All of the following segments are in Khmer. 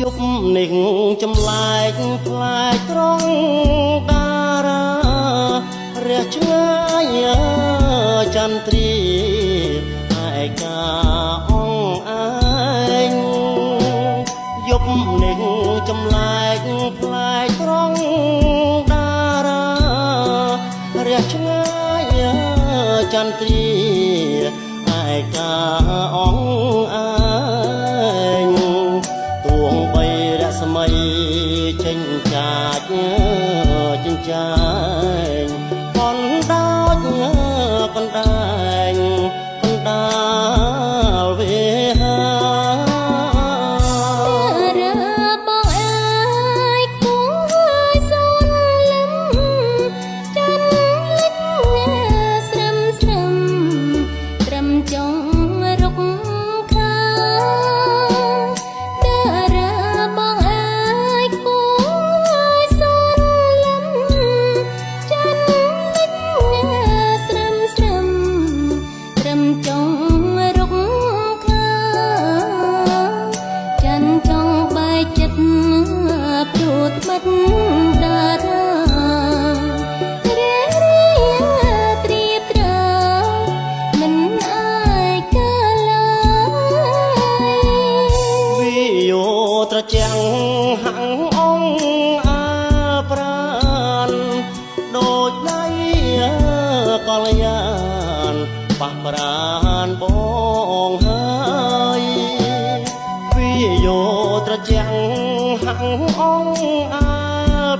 យប់នេះចម្លែកផ្លែកត្រង់តារារះឆ្ងាយចន្ទ្រាឯកាអងឯងយប់នេះចម្លែកផ្លែកត្រង់តារារះឆ្ងាយចន្ទ្រាឯកាអងឯងទួងបីរស្មីចេញចាចចិញ្ចាញកណ្ដោចកណ្ដែងកណ្ដាលវាហាត្រជាក់ហាំងអងអាប្រានដូចដៃកលយានប៉ះប្រានបងហើយវាយោត្រជាក់ហាំងអងអា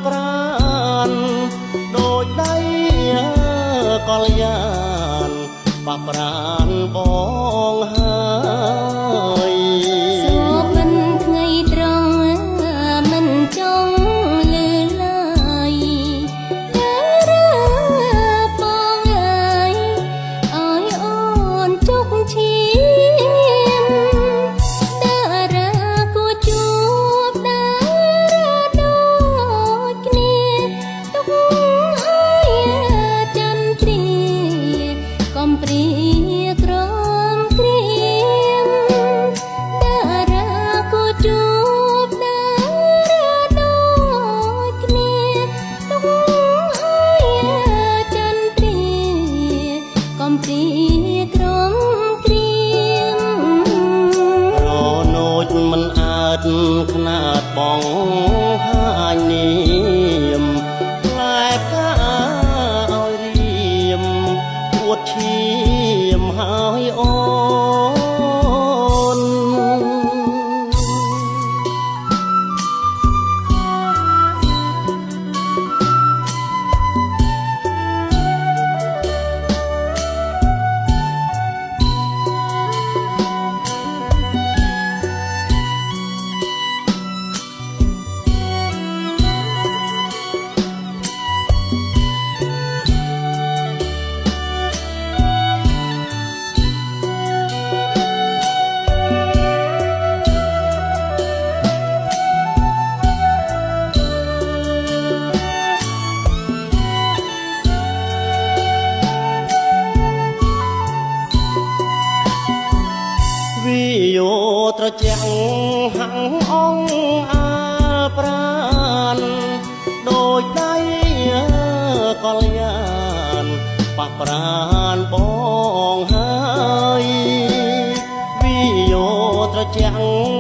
ប្រានដូចដៃកលយានប៉ះប្រានបងហើយមិនអាចខ្នាតបងហាញនាមផ្លែកាឲ្យរៀមពួតឈាមហើយអូនវាយោត្រជាក់ហាំងអងអាប្រានដូចដៃកលយានប៉ះប្រានបងហើយវាយោត្រជាក់